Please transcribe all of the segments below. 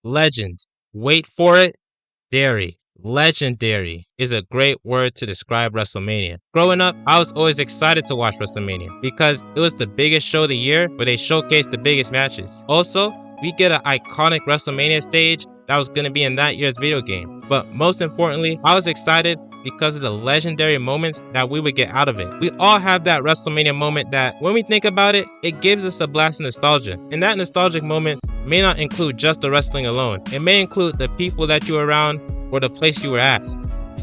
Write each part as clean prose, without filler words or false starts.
Legend. Wait for it. Dairy. Legendary is a great word to describe WrestleMania. Growing up, I was always excited to watch WrestleMania because it was the biggest show of the year where they showcased the biggest matches. Also, we get an iconic WrestleMania stage that was going to be in that year's video game. But most importantly, I was excited because of the legendary moments that we would get out of it. We all have that WrestleMania moment that, when we think about it, it gives us a blast of nostalgia. And that nostalgic moment may not include just the wrestling alone. It may include the people that you were around or the place you were at.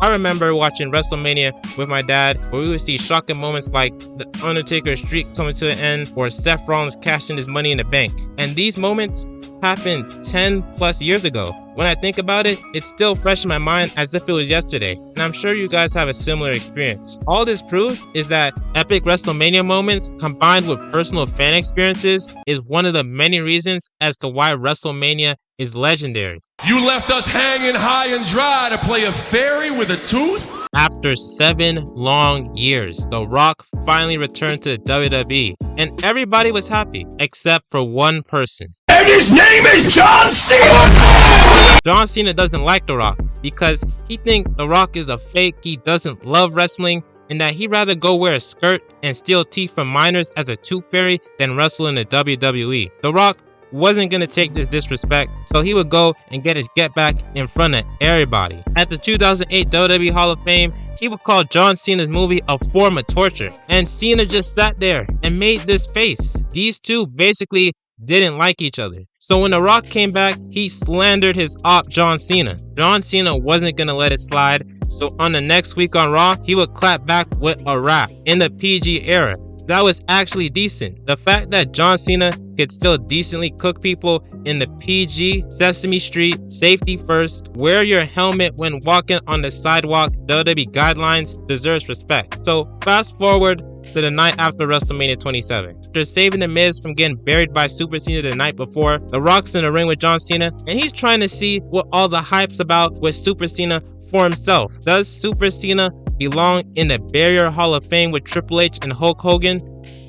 I remember watching WrestleMania with my dad, where we would see shocking moments like the Undertaker's streak coming to an end or Seth Rollins cashing his money in the bank. And these moments happened 10 plus years ago. When I think about it, it's still fresh in my mind as if it was yesterday, and I'm sure you guys have a similar experience. All this proves is that epic WrestleMania moments combined with personal fan experiences is one of the many reasons as to why WrestleMania is legendary. You left us hanging high and dry to play a fairy with a tooth? After 7 long years, The Rock finally returned to the WWE, and everybody was happy except for one person. And his name is John Cena! John Cena doesn't like The Rock because he thinks The Rock is a fake, he doesn't love wrestling, and that he'd rather go wear a skirt and steal teeth from minors as a tooth fairy than wrestle in the WWE. The Rock wasn't going to take this disrespect, so he would go and get his get back in front of everybody. At the 2008 WWE Hall of Fame, he would call John Cena's movie a form of torture, and Cena just sat there and made this face. These two basically didn't like each other. So when The Rock came back, he slandered his op John Cena. John Cena wasn't gonna let it slide, so on the next week on Raw, he would clap back with a rap in the PG era. That was actually decent. The fact that John Cena could still decently cook people in the PG, Sesame Street, safety first, wear your helmet when walking on the sidewalk, WWE guidelines deserves respect. So fast forward to the night after WrestleMania 27. After saving The Miz from getting buried by Super Cena the night before, The Rock's in the ring with John Cena, and he's trying to see what all the hype's about with Super Cena for himself. Does Super Cena belong in the Barrier Hall of Fame with Triple H and Hulk Hogan,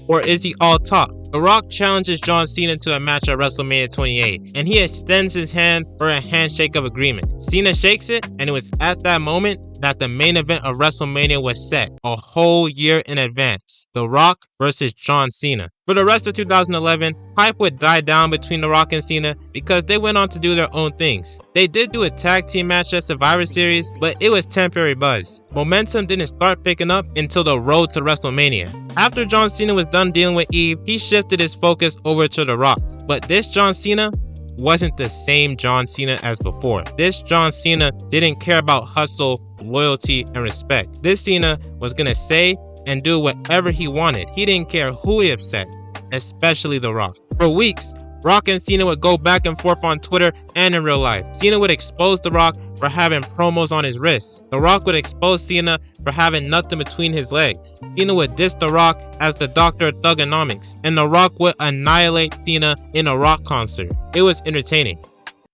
or is he all talk? The Rock challenges John Cena to a match at WrestleMania 28, and he extends his hand for a handshake of agreement. Cena shakes it, and it was at that moment that the main event of WrestleMania was set, a whole year in advance. The Rock versus John Cena. For the rest of 2011, hype would die down between The Rock and Cena because they went on to do their own things. They did do a tag team match at Survivor Series, but it was temporary buzz. Momentum didn't start picking up until the road to WrestleMania. After John Cena was done dealing with Eve, he shifted his focus over to The Rock. But this John Cena wasn't the same John Cena as before. This John Cena didn't care about hustle, loyalty, and respect. This Cena was gonna say and do whatever he wanted. He didn't care who he upset, especially The Rock. For weeks, Rock and Cena would go back and forth on Twitter and in real life. Cena would expose The Rock for having promos on his wrists. The Rock would expose Cena for having nothing between his legs. Cena would diss The Rock as the Doctor of Thugonomics, and The Rock would annihilate Cena in a rock concert. It was entertaining.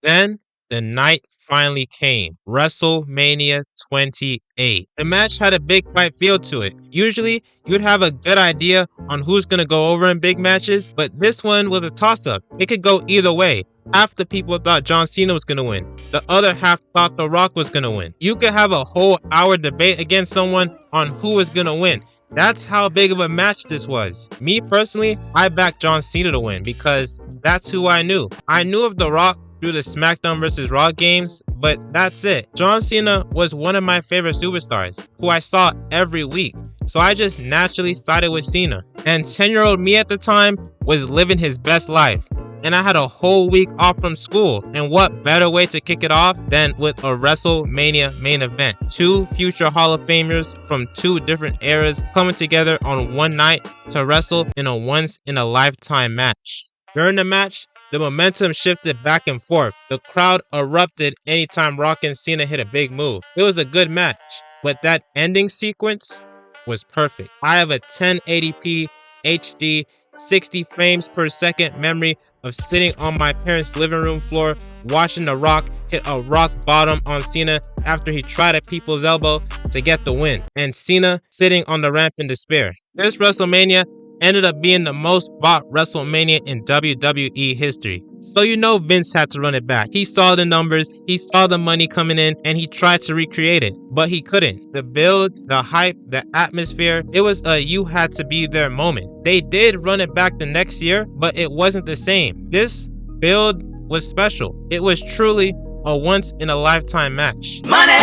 Then, the night finally came. WrestleMania 28. The match had a big fight feel to it. Usually, you'd have a good idea on who's gonna go over in big matches, but this one was a toss-up. It could go either way. Half the people thought John Cena was gonna win. The other half thought The Rock was gonna win. You could have a whole hour debate against someone on who was gonna win. That's how big of a match this was. Me personally, I backed John Cena to win because that's who I knew. I knew of The Rock through the SmackDown vs. Raw games, but that's it. John Cena was one of my favorite superstars who I saw every week, so I just naturally sided with Cena. And 10-year-old me at the time was living his best life, and I had a whole week off from school, and what better way to kick it off than with a WrestleMania main event. Two future Hall of Famers from two different eras coming together on one night to wrestle in a once-in-a-lifetime match. During the match, the momentum shifted back and forth. The crowd erupted anytime Rock and Cena hit a big move. It was a good match, but that ending sequence was perfect. I have a 1080p HD 60 frames per second memory of sitting on my parents' living room floor watching The Rock hit a rock bottom on Cena after he tried a people's elbow to get the win, and Cena sitting on the ramp in despair. This WrestleMania ended up being the most bought WrestleMania in WWE history. So you know Vince had to run it back. He saw the numbers, he saw the money coming in, and he tried to recreate it, but he couldn't. The build, the hype, the atmosphere, it was a you had to be there moment. They did run it back the next year, but it wasn't the same. This build was special. It was truly a once in a lifetime match. Money.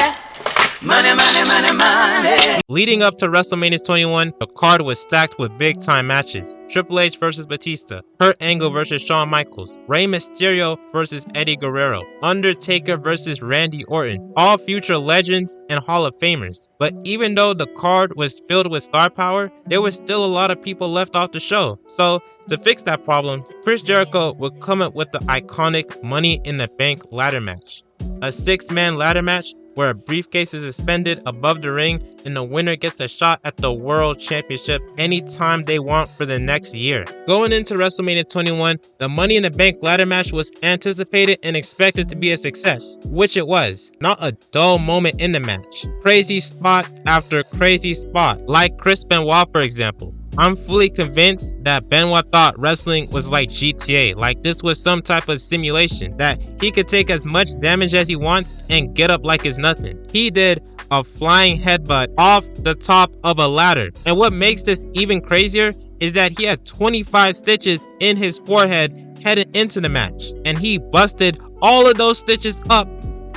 Money, money, money, money. Leading up to WrestleMania 21, the card was stacked with big time matches. Triple H versus Batista, Kurt Angle versus Shawn Michaels, Rey Mysterio versus Eddie Guerrero, Undertaker versus Randy Orton, all future legends and Hall of Famers. But even though the card was filled with star power, there was still a lot of people left off the show. So to fix that problem, Chris Jericho would come up with the iconic Money in the Bank ladder match. A 6-man ladder match where a briefcase is suspended above the ring and the winner gets a shot at the World Championship anytime they want for the next year. Going into WrestleMania 21, the Money in the Bank ladder match was anticipated and expected to be a success, which it was. Not a dull moment in the match. Crazy spot after crazy spot, like Chris Benoit for example. I'm fully convinced that Benoit thought wrestling was like GTA, like this was some type of simulation, that he could take as much damage as he wants and get up like it's nothing. He did a flying headbutt off the top of a ladder. And what makes this even crazier is that he had 25 stitches in his forehead heading into the match, and he busted all of those stitches up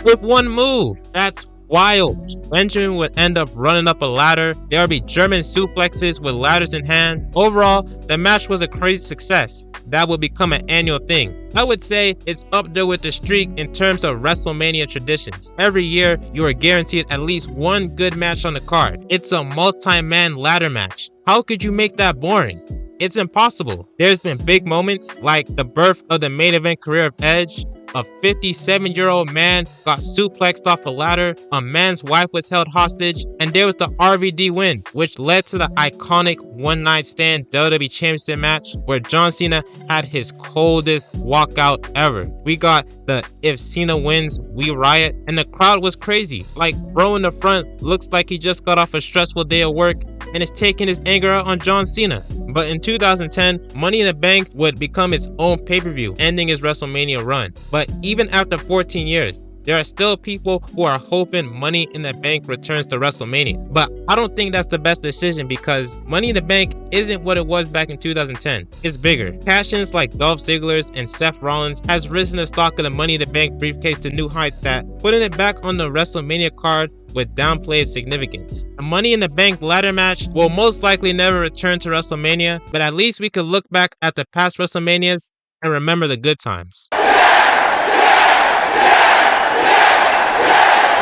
with one move. That's wild. Benjamin would end up running up a ladder. There would be German suplexes with ladders in hand. Overall, the match was a crazy success that would become an annual thing. I would say it's up there with the streak in terms of WrestleMania traditions. Every year, you are guaranteed at least one good match on the card. It's a multi-man ladder match. How could you make that boring? It's impossible. There's been big moments like the birth of the main event career of Edge. A 57-year-old man got suplexed off a ladder, a man's wife was held hostage, and there was the RVD win, which led to the iconic one-night stand WWE Championship match where John Cena had his coldest walkout ever. We got the if Cena wins, we riot, and the crowd was crazy. Like, bro in the front looks like he just got off a stressful day of work and is taking his anger out on John Cena. But in 2010, Money in the Bank would become its own pay-per-view, ending his WrestleMania run. But even after 14 years, there are still people who are hoping Money in the Bank returns to WrestleMania. But I don't think that's the best decision because Money in the Bank isn't what it was back in 2010. It's bigger. Cash-ins like Dolph Ziggler's and Seth Rollins has risen the stock of the Money in the Bank briefcase to new heights that putting it back on the WrestleMania card with downplayed significance. The Money in the Bank ladder match will most likely never return to WrestleMania, but at least we could look back at the past WrestleManias and remember the good times.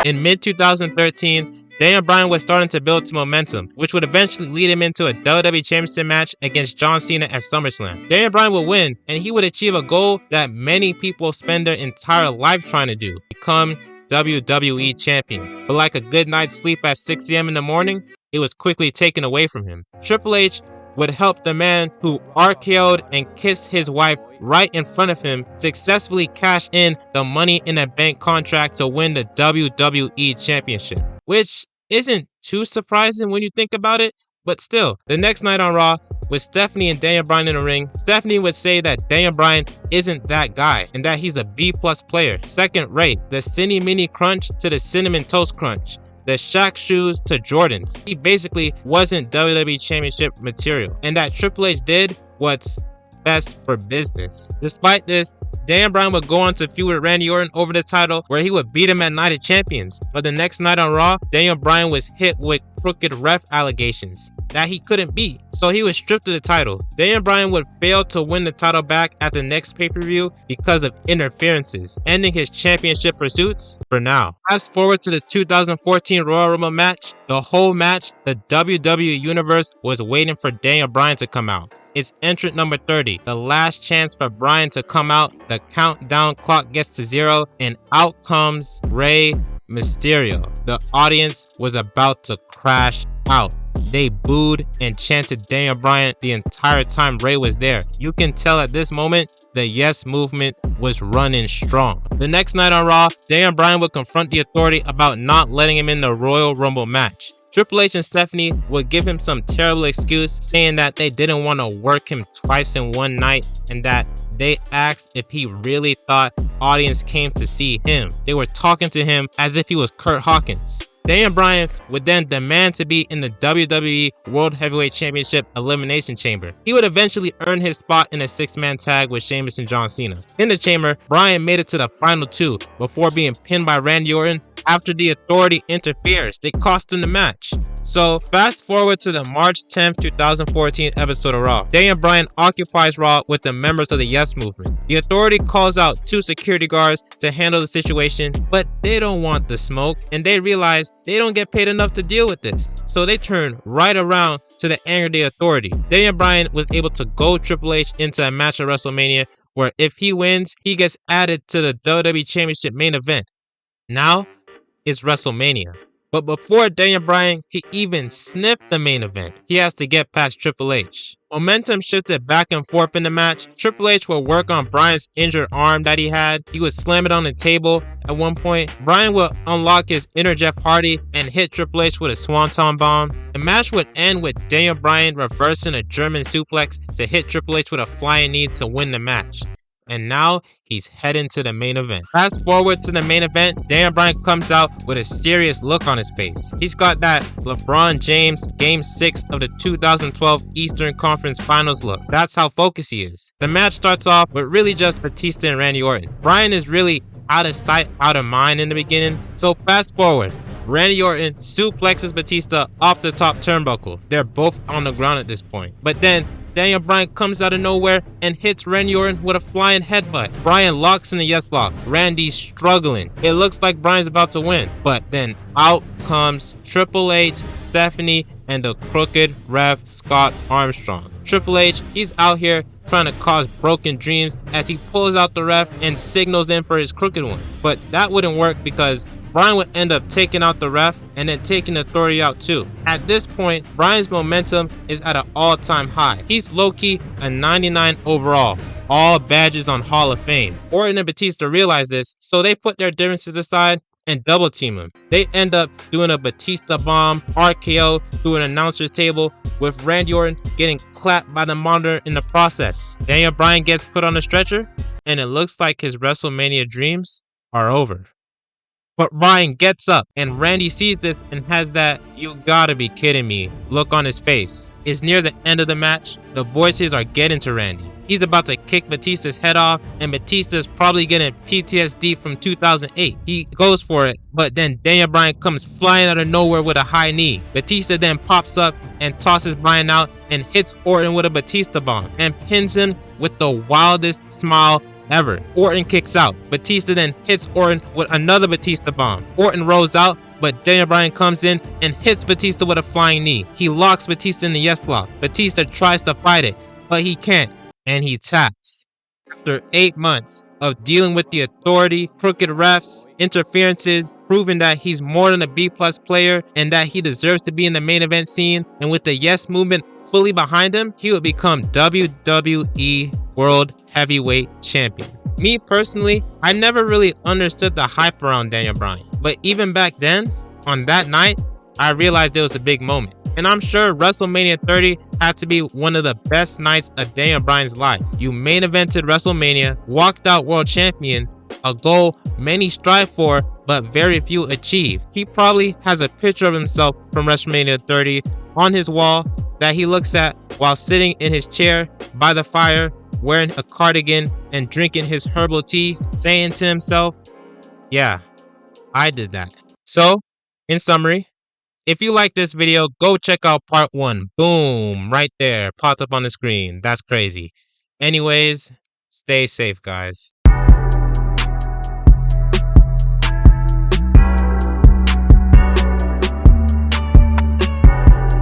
In mid-2013, Daniel Bryan was starting to build some momentum, which would eventually lead him into a WWE Championship match against John Cena at SummerSlam. Daniel Bryan would win, and he would achieve a goal that many people spend their entire life trying to do: become WWE Champion. But like a good night's sleep at 6 a.m. in the morning, it was quickly taken away from him. Triple H would help the man who RKO'd and kissed his wife right in front of him successfully cash in the Money in the Bank contract to win the WWE Championship. Which isn't too surprising when you think about it, but still, the next night on Raw, with Stephanie and Daniel Bryan in the ring, Stephanie would say that Daniel Bryan isn't that guy and that he's a B+ player, second rate, the Cinny Mini Crunch to the Cinnamon Toast Crunch, the Shaq shoes to Jordans. He basically wasn't WWE Championship material, and that Triple H did what's best for business. Despite this, Daniel Bryan would go on to feud with Randy Orton over the title, where he would beat him at Night of Champions. But the next night on Raw, Daniel Bryan was hit with crooked ref allegations that he couldn't beat, so he was stripped of the title. Daniel Bryan would fail to win the title back at the next pay-per-view because of interferences, ending his championship pursuits for now. Fast forward to the 2014 Royal Rumble match. The whole match, the WWE Universe was waiting for Daniel Bryan to come out. It's entrant number 30, the last chance for Bryan to come out. The countdown clock gets to 0, and out comes Rey Mysterio. The audience was about to crash out. They booed and chanted Daniel Bryan the entire time Rey was there. You can tell at this moment the Yes movement was running strong. The next night on Raw, Daniel Bryan would confront the Authority about not letting him in the Royal Rumble match. Triple H and Stephanie would give him some terrible excuse saying that they didn't want to work him twice in one night and that They asked if he really thought audience came to see him. They were talking to him as if he was Kurt Hawkins. Daniel Bryan would then demand to be in the WWE World Heavyweight Championship Elimination Chamber. He would eventually earn his spot in a 6-man tag with Sheamus and John Cena. In the chamber, Bryan made it to the final 2 before being pinned by Randy Orton. After the Authority interferes, they cost him the match. So fast forward to the March 10th, 2014 episode of Raw. Daniel Bryan occupies Raw with the members of the Yes Movement. The Authority calls out 2 security guards to handle the situation, but they don't want the smoke, and they realize they don't get paid enough to deal with this. So they turn right around to the anger of the Authority. Daniel Bryan was able to goad Triple H into a match at WrestleMania where if he wins, he gets added to the WWE Championship main event. Now is WrestleMania. But before Daniel Bryan could even sniff the main event, he has to get past Triple H. Momentum shifted back and forth in the match. Triple H would work on Bryan's injured arm that he had. He would slam it on the table at one point. Bryan would unlock his inner Jeff Hardy and hit Triple H with a Swanton bomb. The match would end with Daniel Bryan reversing a German suplex to hit Triple H with a flying knee to win the match. And now he's heading to the main event. Fast forward to the main event, Daniel Bryan comes out with a serious look on his face. He's got that LeBron James Game 6 of the 2012 Eastern Conference Finals look. That's how focused he is. The match starts off with really just Batista and Randy Orton. Bryan is really out of sight, out of mind in the beginning. So fast forward, Randy Orton suplexes Batista off the top turnbuckle. They're both on the ground at this point. But then Daniel Bryan comes out of nowhere and hits Randy Orton with a flying headbutt. Bryan locks in the yes lock. Randy's struggling. It looks like Bryan's about to win. But then out comes Triple H, Stephanie, and the crooked ref Scott Armstrong. Triple H, he's out here trying to cause broken dreams as he pulls out the ref and signals in for his crooked one. But that wouldn't work because Bryan would end up taking out the ref and then taking the Authority out too. At this point, Bryan's momentum is at an all-time high. He's low-key a 99 overall. All badges on Hall of Fame. Orton and Batista realize this, so they put their differences aside and double team him. They end up doing a Batista bomb, RKO through an announcer's table, with Randy Orton getting clapped by the monitor in the process. Daniel Bryan gets put on a stretcher, and it looks like his WrestleMania dreams are over. But Bryan gets up, and Randy sees this and has that "you gotta be kidding me" look on his face. It's near the end of the match. The voices are getting to Randy. He's about to kick Batista's head off, and Batista's probably getting PTSD from 2008. He goes for it, but then Daniel Bryan comes flying out of nowhere with a high knee. Batista then pops up and tosses Bryan out and hits Orton with a Batista bomb and pins him with the wildest smile ever. Orton kicks out. Batista then hits Orton with another Batista bomb. Orton rolls out, but Daniel Bryan comes in and hits Batista with a flying knee. He locks Batista in the yes lock. Batista tries to fight it, but he can't, and he taps. After 8 months of dealing with the Authority, crooked refs, interferences, proving that he's more than a B-plus player and that he deserves to be in the main event scene, and with the Yes Movement fully behind him, he would become WWE World Heavyweight Champion. Me personally, I never really understood the hype around Daniel Bryan, but even back then, on that night, I realized it was a big moment. And I'm sure WrestleMania 30 had to be one of the best nights of Daniel Bryan's life. You main evented WrestleMania, walked out world champion, a goal many strive for, but very few achieve. He probably has a picture of himself from WrestleMania 30 on his wall that he looks at while sitting in his chair by the fire, wearing a cardigan and drinking his herbal tea, saying to himself, "Yeah, I did that." So, in summary, if you like this video, go check out part 1. Boom, right there, popped up on the screen. That's crazy. Anyways, stay safe, guys.